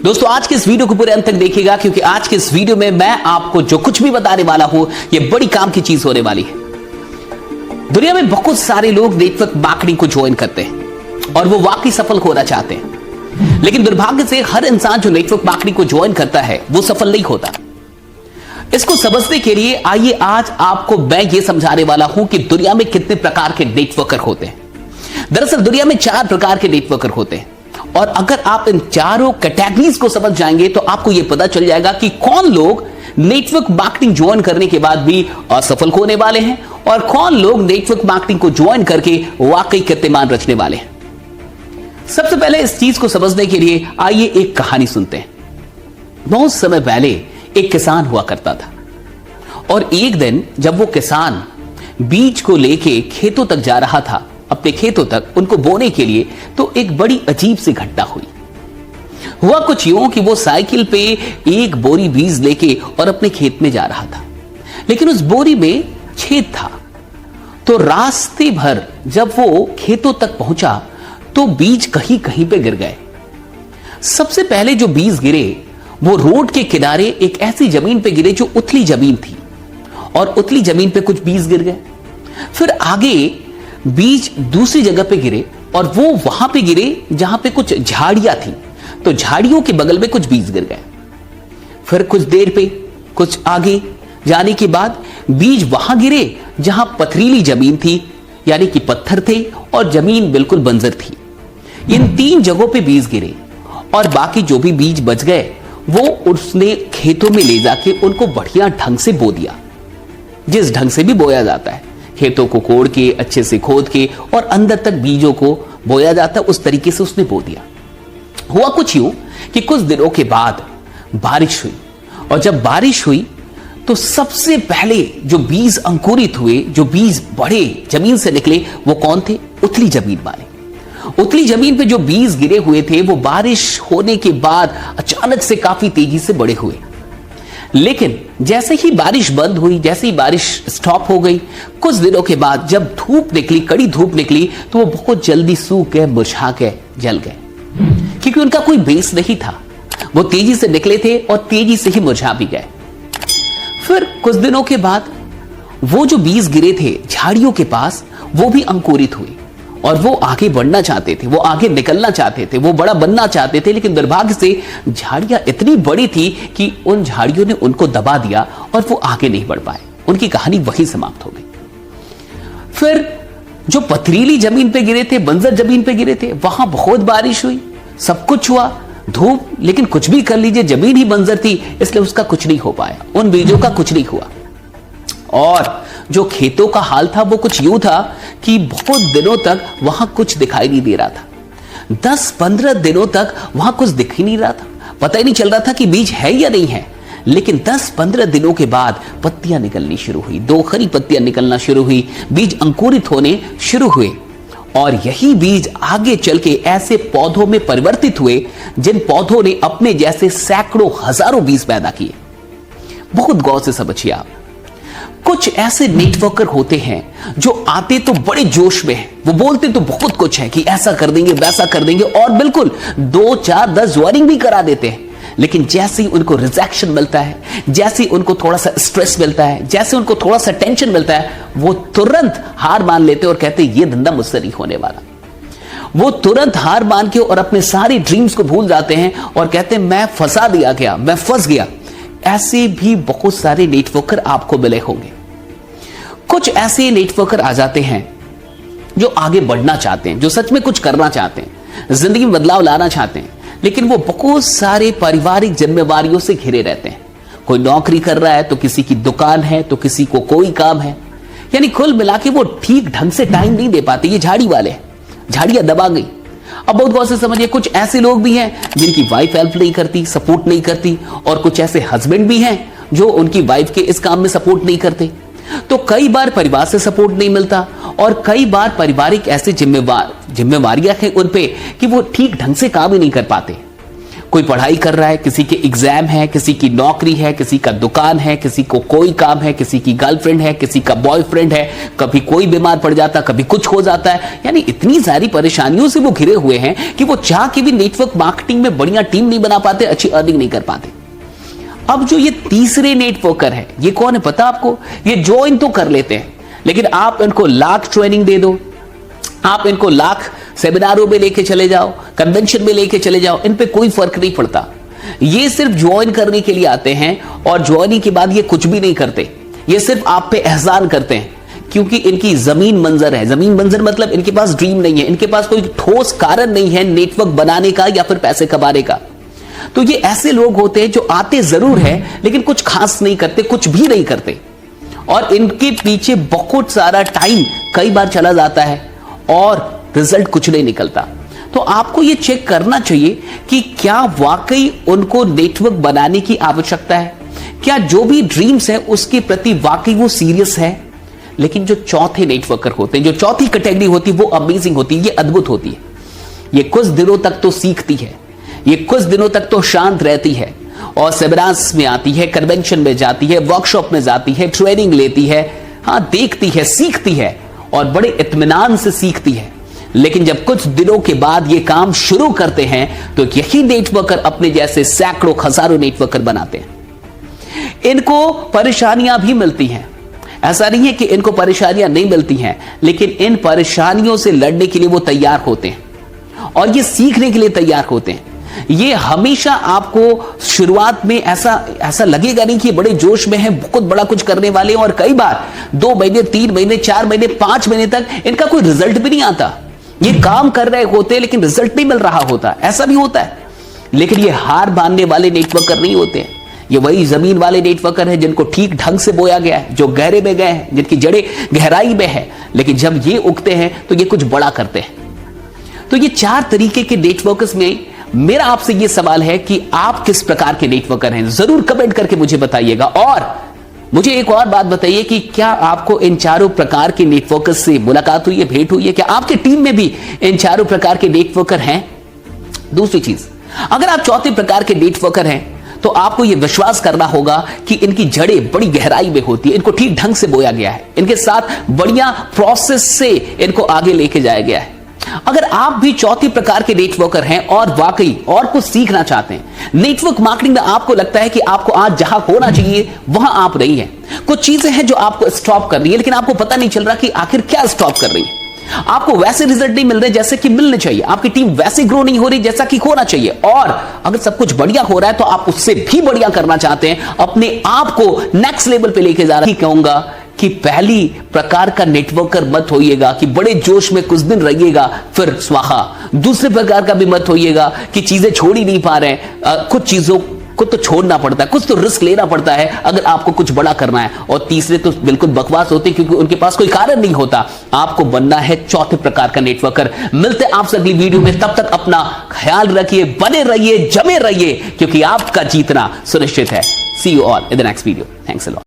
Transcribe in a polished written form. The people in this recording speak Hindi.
दोस्तों आज के इस वीडियो को पूरे अंत तक देखिएगा, क्योंकि आज के इस वीडियो में मैं आपको जो कुछ भी बताने वाला हूं ये बड़ी काम की चीज होने वाली है। दुनिया में बहुत सारे लोग नेटवर्क मार्केटिंग को ज्वाइन करते हैं और वो वाकई सफल होना चाहते हैं, लेकिन दुर्भाग्य से हर इंसान जो नेटवर्क मार्केटिंग को ज्वाइन करता है वो सफल नहीं होता। इसको समझने के लिए आइए आज आपको मैं ये समझाने वाला हूं कि दुनिया में कितने प्रकार के नेटवर्कर होते हैं। दरअसल दुनिया में 4 प्रकार के नेटवर्कर होते हैं, और अगर आप इन चारों कैटेगरीज को समझ जाएंगे तो आपको यह पता चल जाएगा कि कौन लोग नेटवर्क मार्केटिंग ज्वाइन करने के बाद भी असफल होने वाले हैं और कौन लोग नेटवर्क मार्केटिंग को ज्वाइन करके वाकई कीर्तिमान रचने वाले हैं। सबसे पहले इस चीज को समझने के लिए आइए एक कहानी सुनते हैं। बहुत समय पहले एक किसान हुआ करता था, और एक दिन जब वो किसान बीज को लेके खेतों तक जा रहा था, अपने खेतों तक उनको बोने के लिए, तो एक बड़ी अजीब सी घटना हुई। हुआ कुछ यूं कि वो साइकिल पे एक बोरी बीज लेके और अपने खेत में जा रहा था, लेकिन उस बोरी में छेद था। तो रास्ते भर जब वो खेतों तक पहुंचा तो बीज कहीं कहीं पे गिर गए। सबसे पहले जो बीज गिरे वो रोड के किनारे एक ऐसी जमीन पे गिरे जो उथली जमीन थी, और उथली जमीन पे कुछ बीज गिर गए। फिर आगे बीज दूसरी जगह पे गिरे, और वो वहां पे गिरे जहां पे कुछ झाड़ियां थी, तो झाड़ियों के बगल में कुछ बीज गिर गए। फिर कुछ देर पे कुछ आगे जाने के बाद बीज वहां गिरे जहां पथरीली जमीन थी, यानी कि पत्थर थे और जमीन बिल्कुल बंजर थी। इन 3 जगहों पे बीज गिरे, और बाकी जो भी बीज बच गए वो उसने खेतों में ले जाके उनको बढ़िया ढंग से बो दिया, जिस ढंग से भी बोया जाता है, खेतों को कोड़ के अच्छे से खोद के और अंदर तक बीजों को बोया जाता है, उस तरीके से उसने बो दिया। हुआ कुछ यूं कि कुछ दिनों के बाद बारिश हुई, और जब बारिश हुई तो सबसे पहले जो बीज अंकुरित हुए, जो बीज बड़े जमीन से निकले, वो कौन थे? उथली जमीन वाले। उथली जमीन पे जो बीज गिरे हुए थे वो बारिश होने के बाद अचानक से काफी तेजी से बड़े हुए। लेकिन जैसे ही बारिश बंद हुई, जैसे ही बारिश स्टॉप हो गई, कुछ दिनों के बाद जब धूप निकली, कड़ी धूप निकली, तो वो बहुत जल्दी सूख गए, मुरझा गए, जल गए, क्योंकि उनका कोई बेस नहीं था। वो तेजी से निकले थे और तेजी से ही मुरझा भी गए। फिर कुछ दिनों के बाद वो जो बीज गिरे थे झाड़ियों के पास, वो भी अंकुरित हुए, और वो आगे बढ़ना चाहते थे, वो आगे निकलना चाहते थे, वो बड़ा बनना चाहते थे, लेकिन दुर्भाग्य से झाड़ियां इतनी बड़ी थी कि उन झाड़ियों ने उनको दबा दिया और वो आगे नहीं बढ़ पाए। उनकी कहानी वहीं समाप्त हो गई। फिर जो पथरीली जमीन पे गिरे थे, बंजर जमीन पे गिरे थे, वहां बहुत बारिश हुई, सब कुछ हुआ, धूप, लेकिन कुछ भी कर लीजिए जमीन ही बंजर थी, इसलिए उसका कुछ नहीं हो पाया, उन बीजों का कुछ नहीं हुआ। और जो खेतों का हाल था वो कुछ यूं था कि बहुत दिनों तक वहां कुछ दिखाई नहीं दे रहा था। 10-15 दिनों तक वहां कुछ दिख ही नहीं रहा था, पता ही नहीं चल रहा था कि बीज है या नहीं है। लेकिन 10-15 दिनों के बाद पत्तियां निकलनी शुरू हुई, 2 खरी पत्तियां निकलना शुरू हुई, बीज अंकुरित होने शुरू हुए, और यही बीज आगे चल के ऐसे पौधों में परिवर्तित हुए जिन पौधों ने अपने जैसे सैकड़ों हजारों बीज पैदा किए। बहुत गौर से समझिए आप। कुछ ऐसे नेटवर्कर होते हैं जो आते तो बड़े जोश में हैं, वो बोलते तो बहुत कुछ है कि ऐसा कर देंगे, वैसा कर देंगे, और बिल्कुल 2, 4, 10 ज्वाइनिंग भी करा देते हैं। लेकिन जैसे ही उनको रिजेक्शन मिलता है, जैसे ही उनको थोड़ा सा स्ट्रेस मिलता है, जैसे उनको थोड़ा सा टेंशन मिलता है, वो तुरंत हार मान लेते और कहते ये धंधा मुझसे नहीं होने वाला। वो तुरंत हार मान के और अपने सारे ड्रीम्स को भूल जाते हैं और कहते हैं मैं फंसा दिया गया, मैं फंस गया। ऐसे भी बहुत सारे नेटवर्कर आपको मिले होंगे। कुछ ऐसे नेटवर्कर आ जाते हैं जो आगे बढ़ना चाहते हैं, जो सच में कुछ करना चाहते हैं, जिंदगी में बदलाव लाना चाहते हैं, लेकिन वो बहुत सारे पारिवारिक जिम्मेवारियों से घिरे रहते हैं। कोई नौकरी कर रहा है, तो किसी की दुकान है, तो किसी को कोई काम है, यानी कुल मिला के वो ठीक ढंग से टाइम नहीं दे पाते। ये झाड़ी वाले हैं, झाड़ियां दबा गई। अब बहुत गौर से समझिए, कुछ ऐसे लोग भी हैं जिनकी वाइफ हेल्प नहीं करती, सपोर्ट नहीं करती, और कुछ ऐसे हस्बैंड भी हैं जो उनकी वाइफ के इस काम में सपोर्ट नहीं करते। तो कई बार परिवार से सपोर्ट नहीं मिलता, और कई बार पारिवारिक ऐसे जिम्मेवारियां हैं उन पे कि वो ठीक ढंग से काम ही नहीं कर पाते। कोई पढ़ाई कर रहा है, किसी के एग्जाम है, किसी की नौकरी है, किसी का दुकान है, किसी को कोई काम है, किसी की गर्लफ्रेंड है, किसी का बॉयफ्रेंड है, कभी कोई बीमार पड़ जाता, कभी कुछ हो जाता है। यानी इतनी सारी परेशानियों से वो घिरे हुए हैं कि वो चाह के भी नेटवर्क मार्केटिंग में बढ़िया टीम नहीं बना पाते, अच्छी अर्निंग नहीं कर पाते। अब जो ये तीसरे नेटवर्कर है, ये कौन है पता आपको? ये ज्वाइन तो कर लेते हैं, लेकिन आप इनको लाख ट्रेनिंग दे दो, आप इनको लाख सेमिनारों में लेके चले जाओ, कन्वेंशन में लेके चले जाओ, इन पे कोई फर्क नहीं पड़ता। ये सिर्फ ज्वाइन करने के लिए आते हैं और ज्वाइनिंग के बाद ये कुछ भी नहीं करते, ये सिर्फ आप पे एहसान करते हैं, क्योंकि इनकी जमीन मंजर है। जमीन मंजर मतलब इनके पास ड्रीम नहीं है, इनके पास कोई ठोस कारण नहीं है नेटवर्क बनाने का या फिर पैसे कमाने का। तो ये ऐसे लोग होते हैं जो आते जरूर है लेकिन कुछ खास नहीं करते, कुछ भी नहीं करते, और इनके पीछे बहुत सारा टाइम कई बार चला जाता है और रिजल्ट कुछ नहीं निकलता। तो आपको यह चेक करना चाहिए कि क्या वाकई उनको नेटवर्क बनाने की आवश्यकता है, क्या जो भी ड्रीम्स है उसके प्रति वाकई वो सीरियस है। लेकिन जो चौथे नेटवर्कर होते हैं, जो चौथी कैटेगरी होती है, वो अमेजिंग होती है, ये अद्भुत होती है। ये कुछ दिनों तक तो सीखती है, ये कुछ दिनों तक तो शांत रहती है और सेमिनार्स में आती है, कन्वेंशन में जाती है, वर्कशॉप में जाती है, ट्रेनिंग लेती है, हाँ देखती है, सीखती है और बड़े इत्मीनान से सीखती है। लेकिन जब कुछ दिनों के बाद ये काम शुरू करते हैं तो यही नेटवर्कर अपने जैसे सैकड़ों हजारों नेटवर्कर बनाते हैं। इनको परेशानियां भी मिलती हैं, ऐसा नहीं है कि इनको परेशानियां नहीं मिलती हैं, लेकिन इन परेशानियों से लड़ने के लिए वो तैयार होते हैं और ये सीखने के लिए तैयार होते हैं। ये हमेशा आपको शुरुआत में ऐसा लगेगा नहीं कि बड़े जोश में है, बहुत बड़ा कुछ करने वाले हैं, और कई बार 2 महीने 3 महीने 4 महीने 5 महीने तक इनका कोई रिजल्ट भी नहीं आता। ये काम कर रहे होते हैं लेकिन रिजल्ट नहीं मिल रहा होता, ऐसा भी होता है। लेकिन ये हार मानने वाले नेटवर्कर नहीं होते हैं, ये वही जमीन वाले नेटवर्कर हैं जिनको ठीक ढंग से बोया गया है, जो गहरे में गए हैं, जिनकी जड़ें गहराई में है। लेकिन जब ये उगते हैं तो ये कुछ बड़ा करते हैं। तो ये 4 तरीके के नेटवर्कर्स में मेरा आपसे ये सवाल है कि आप किस प्रकार के नेटवर्कर हैं, जरूर कमेंट करके मुझे बताइएगा। और मुझे एक और बात बताइए कि क्या आपको इन चारों प्रकार के नेटवर्कर्स से मुलाकात हुई है, भेंट हुई है? क्या आपकी टीम में भी इन चारों प्रकार के नेटवर्कर हैं? दूसरी चीज, अगर आप चौथे प्रकार के नेटवर्कर हैं तो आपको यह विश्वास करना होगा कि इनकी जड़ें बड़ी गहराई में होती है, इनको ठीक ढंग से बोया गया है, इनके साथ बढ़िया प्रोसेस से इनको आगे लेके जाया गया है। अगर आप भी चौथे प्रकार के नेटवर्कर हैं और वाकई और कुछ सीखना चाहते हैं, नेटवर्क मार्केटिंग में आपको लगता है कि आपको आज जहां होना चाहिए वहां आप नहीं हैं, कुछ चीजें हैं जो आपको स्टॉप कर रही है, लेकिन आपको पता नहीं चल रहा कि आखिर क्या स्टॉप कर रही है, आपको वैसे रिजल्ट नहीं मिल रहे जैसे कि मिलने चाहिए, आपकी टीम वैसे ग्रो नहीं हो रही जैसा कि होना चाहिए, और अगर सब कुछ बढ़िया हो रहा है तो आप उससे भी बढ़िया करना चाहते हैं, अपने आप को नेक्स्ट लेवल पे लेके जा रहे हैं। कहूंगा कि पहली प्रकार का नेटवर्कर मत होइएगा कि बड़े जोश में कुछ दिन रहिएगा फिर स्वाहा। दूसरे प्रकार का भी मत होइएगा कि चीजें छोड़ ही नहीं पा रहे हैं, कुछ चीजों को तो छोड़ना पड़ता है, कुछ तो रिस्क लेना पड़ता है अगर आपको कुछ बड़ा करना है। और तीसरे तो बिल्कुल बकवास होते हैं क्योंकि उनके पास कोई कारण नहीं होता। आपको बनना है चौथे प्रकार का नेटवर्कर। मिलते हैं आपसे अगली वीडियो में, तब तक अपना ख्याल रखिए, बने रहिए, जमे रहिए, क्योंकि आपका जीतना सुनिश्चित है। See you all in the next video. Thanks a lot.